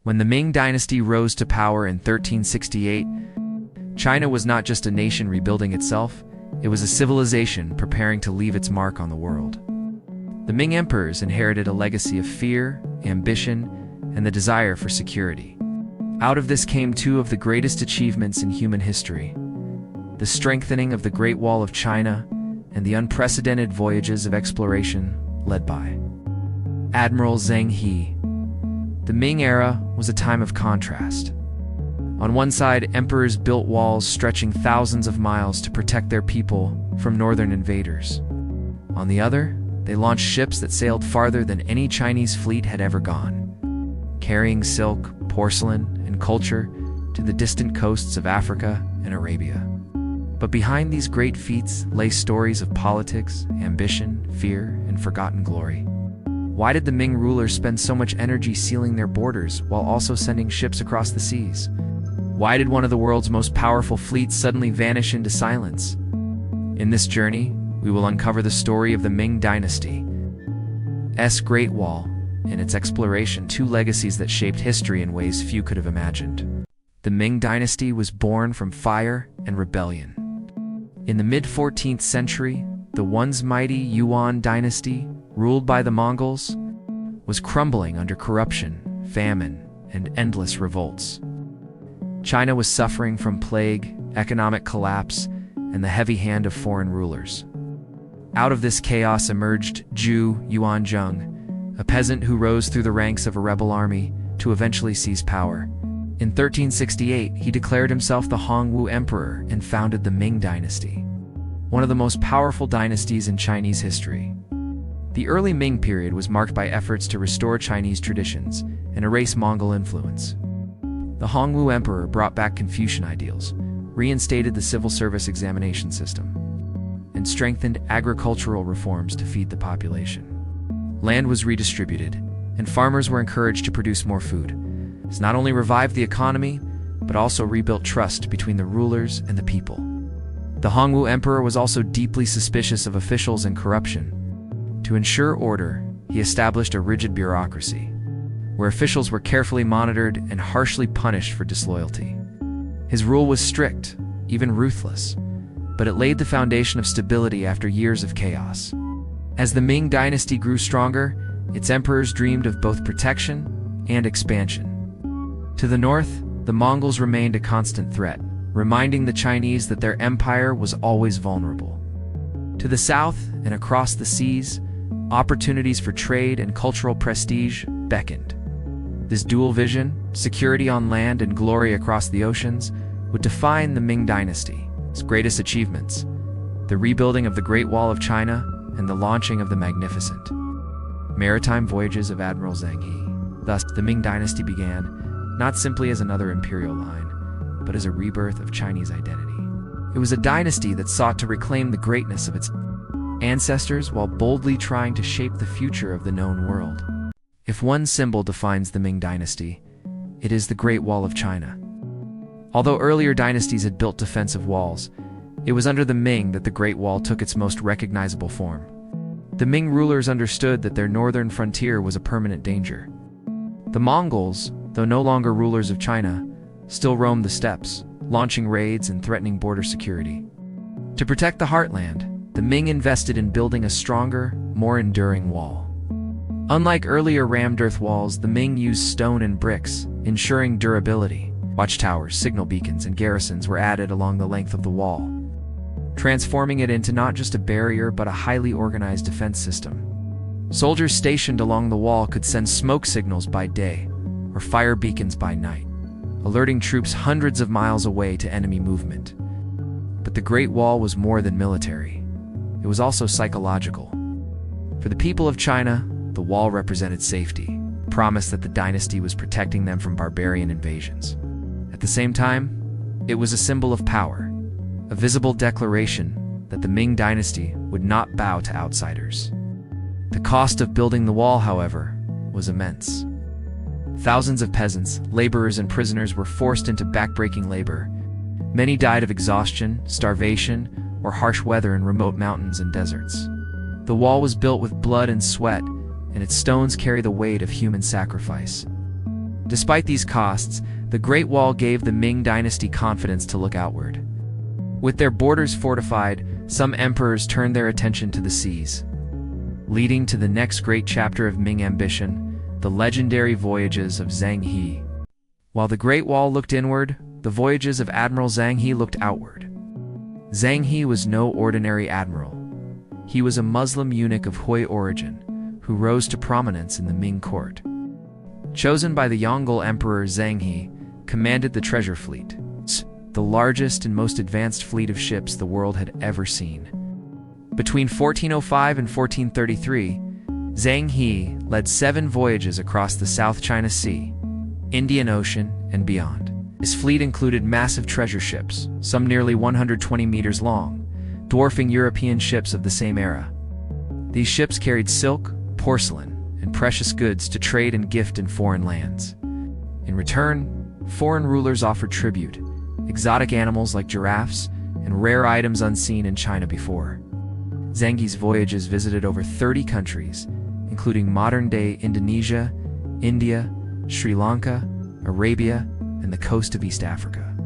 When the Ming Dynasty rose to power in 1368, China was not just a nation rebuilding itself, it was a civilization preparing to leave its mark on the world. The Ming emperors inherited a legacy of fear, ambition, and the desire for security. Out of this came two of the greatest achievements in human history: the strengthening of the Great Wall of China and the unprecedented voyages of exploration led by Admiral Zheng. The Ming era was a time of contrast. On one side, emperors built walls stretching thousands of miles to protect their people from northern invaders. On the other, they launched ships that sailed farther than any Chinese fleet had ever gone, carrying silk, porcelain, and culture to the distant coasts of Africa and Arabia. But behind these great feats lay stories of politics, ambition, fear, and forgotten glory. Why did the Ming rulers spend so much energy sealing their borders while also sending ships across the seas? Why did one of the world's most powerful fleets suddenly vanish into silence? In this journey, we will uncover the story of the Ming Dynasty's Great Wall and its exploration, two legacies that shaped history in ways few could have imagined. The Ming Dynasty was born from fire and rebellion. In the mid-14th century, the once mighty Yuan dynasty, ruled by the Mongols, was crumbling under corruption, famine, and endless revolts. China was suffering from plague, economic collapse, and the heavy hand of foreign rulers. Out of this chaos emerged Zheng, a peasant who rose through the ranks of a rebel army to eventually seize power. In 1368, he declared himself the Hongwu Emperor and founded the Ming Dynasty, one of the most powerful dynasties in Chinese history. The early Ming period was marked by efforts to restore Chinese traditions and erase Mongol influence. The Hongwu Emperor brought back Confucian ideals, reinstated the civil service examination system, and strengthened agricultural reforms to feed the population. Land was redistributed, and farmers were encouraged to produce more food. This not only revived the economy, but also rebuilt trust between the rulers and the people. The Hongwu Emperor was also deeply suspicious of officials and corruption. To ensure order, he established a rigid bureaucracy, where officials were carefully monitored and harshly punished for disloyalty. His rule was strict, even ruthless, but it laid the foundation of stability after years of chaos. As the Ming Dynasty grew stronger, its emperors dreamed of both protection and expansion. To the north, the Mongols remained a constant threat, reminding the Chinese that their empire was always vulnerable. To the south and across the seas, opportunities for trade and cultural prestige beckoned. This dual vision, security on land and glory across the oceans, would define the Ming Dynasty's greatest achievements: the rebuilding of the Great Wall of China and the launching of the magnificent Maritime Voyages of Admiral Zheng. Thus, the Ming Dynasty began not simply as another imperial line, but as a rebirth of Chinese identity. It was a dynasty that sought to reclaim the greatness of its ancestors while boldly trying to shape the future of the known world. If one symbol defines the Ming Dynasty, it is the Great Wall of China. Although earlier dynasties had built defensive walls, it was under the Ming that the Great Wall took its most recognizable form. The Ming rulers understood that their northern frontier was a permanent danger. The Mongols, though no longer rulers of China, still roamed the steppes, launching raids and threatening border security. To protect the heartland, the Ming invested in building a stronger, more enduring wall. Unlike earlier rammed earth walls, the Ming used stone and bricks, ensuring durability. Watchtowers, signal beacons, and garrisons were added along the length of the wall, transforming it into not just a barrier but a highly organized defense system. Soldiers stationed along the wall could send smoke signals by day or fire beacons by night, alerting troops hundreds of miles away to enemy movement. But the Great Wall was more than military. It was also psychological. For the people of China, the wall represented safety, a promise that the dynasty was protecting them from barbarian invasions. At the same time, it was a symbol of power, a visible declaration that the Ming Dynasty would not bow to outsiders. The cost of building the wall, however, was immense. Thousands of peasants, laborers, and prisoners were forced into backbreaking labor. Many died of exhaustion, starvation, or harsh weather in remote mountains and deserts. The wall was built with blood and sweat, and its stones carry the weight of human sacrifice. Despite these costs, the Great Wall gave the Ming Dynasty confidence to look outward. With their borders fortified, some emperors turned their attention to the seas, leading to the next great chapter of Ming ambition, the legendary voyages of Zheng He. While the Great Wall looked inward, the voyages of Admiral Zheng He looked outward. Zheng He was no ordinary admiral. He was a Muslim eunuch of Hui origin, who rose to prominence in the Ming court. Chosen by the Yongle Emperor, Zheng He commanded the treasure fleet, the largest and most advanced fleet of ships the world had ever seen. Between 1405 and 1433, Zheng He led 7 voyages across the South China Sea, Indian Ocean, and beyond. His fleet included massive treasure ships, some nearly 120 meters long, dwarfing European ships of the same era. These ships carried silk, porcelain, and precious goods to trade and gift in foreign lands. In return, foreign rulers offered tribute, exotic animals like giraffes, and rare items unseen in China before. Zheng He's voyages visited over 30 countries, including modern-day Indonesia, India, Sri Lanka, Arabia, and the coast of East Africa.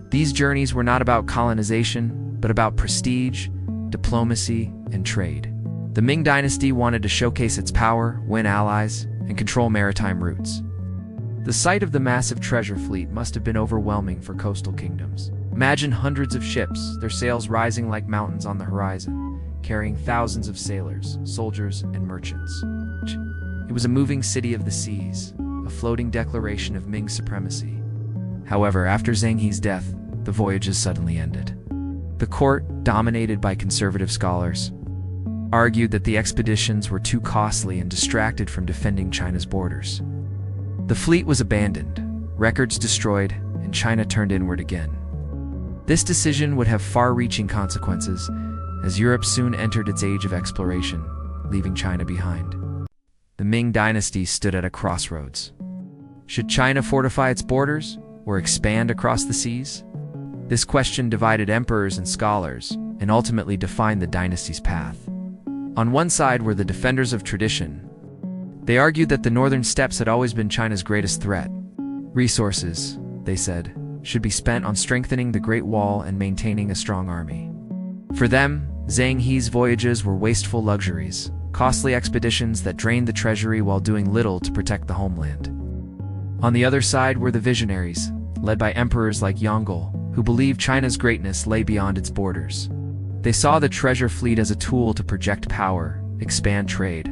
These journeys were not about colonization, but about prestige, diplomacy, and trade. The Ming Dynasty wanted to showcase its power, win allies, and control maritime routes. The sight of the massive treasure fleet must have been overwhelming for coastal kingdoms. Imagine hundreds of ships, their sails rising like mountains on the horizon, carrying thousands of sailors, soldiers, and merchants. It was a moving city of the seas, a floating declaration of Ming supremacy. However, after Zheng He's death, the voyages suddenly ended. The court, dominated by conservative scholars, argued that the expeditions were too costly and distracted from defending China's borders. The fleet was abandoned, records destroyed, and China turned inward again. This decision would have far-reaching consequences, as Europe soon entered its age of exploration, leaving China behind. The Ming Dynasty stood at a crossroads. Should China fortify its borders, or expand across the seas? This question divided emperors and scholars, and ultimately defined the dynasty's path. On one side were the defenders of tradition. They argued that the northern steppes had always been China's greatest threat. Resources, they said, should be spent on strengthening the Great Wall and maintaining a strong army. For them, Zheng He's voyages were wasteful luxuries, costly expeditions that drained the treasury while doing little to protect the homeland. On the other side were the visionaries, led by emperors like Yongle, who believed China's greatness lay beyond its borders. They saw the treasure fleet as a tool to project power, expand trade,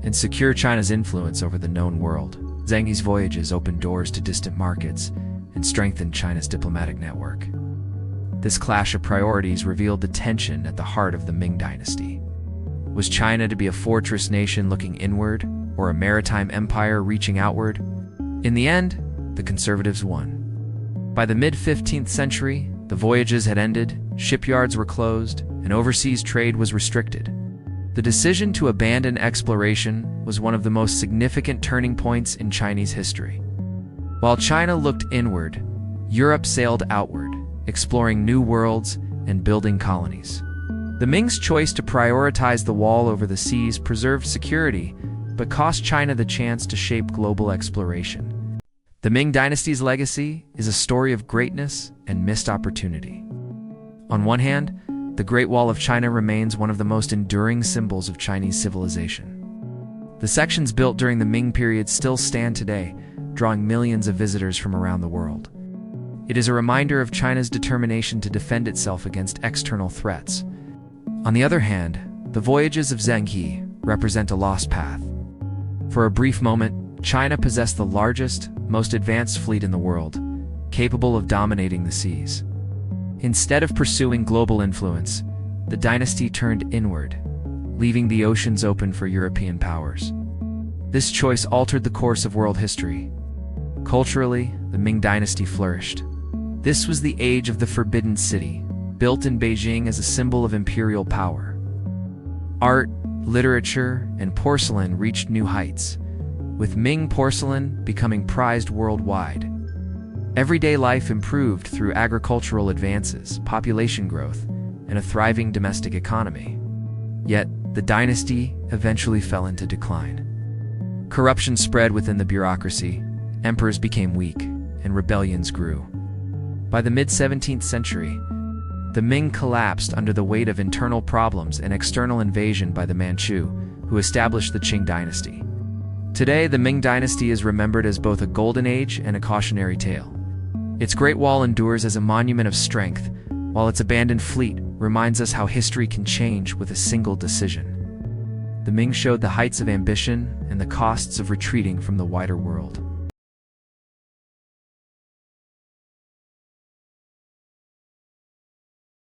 and secure China's influence over the known world. Zheng He's voyages opened doors to distant markets and strengthened China's diplomatic network. This clash of priorities revealed the tension at the heart of the Ming Dynasty. Was China to be a fortress nation looking inward, or a maritime empire reaching outward? In the end, the conservatives won. By the mid-15th century, the voyages had ended, shipyards were closed, and overseas trade was restricted. The decision to abandon exploration was one of the most significant turning points in Chinese history. While China looked inward, Europe sailed outward, exploring new worlds and building colonies. The Ming's choice to prioritize the wall over the seas preserved security, but cost China the chance to shape global exploration. The Ming Dynasty's legacy is a story of greatness and missed opportunity. On one hand, the Great Wall of China remains one of the most enduring symbols of Chinese civilization. The sections built during the Ming period still stand today, drawing millions of visitors from around the world. It is a reminder of China's determination to defend itself against external threats. On the other hand, the voyages of Zheng He represent a lost path. For a brief moment, China possessed the largest, most advanced fleet in the world, capable of dominating the seas. Instead of pursuing global influence, the dynasty turned inward, leaving the oceans open for European powers. This choice altered the course of world history. Culturally, the Ming Dynasty flourished. This was the age of the Forbidden City, built in Beijing as a symbol of imperial power. Art, literature, and porcelain reached new heights, with Ming porcelain becoming prized worldwide. Everyday life improved through agricultural advances, population growth, and a thriving domestic economy. Yet, the dynasty eventually fell into decline. Corruption spread within the bureaucracy, Emperors became weak, and rebellions grew. By the mid-17th century, the Ming collapsed under the weight of internal problems and external invasion by the Manchu, who established the Qing dynasty. Today, the Ming Dynasty is remembered as both a golden age and a cautionary tale. Its Great Wall endures as a monument of strength, while its abandoned fleet reminds us how history can change with a single decision. The Ming showed the heights of ambition and the costs of retreating from the wider world.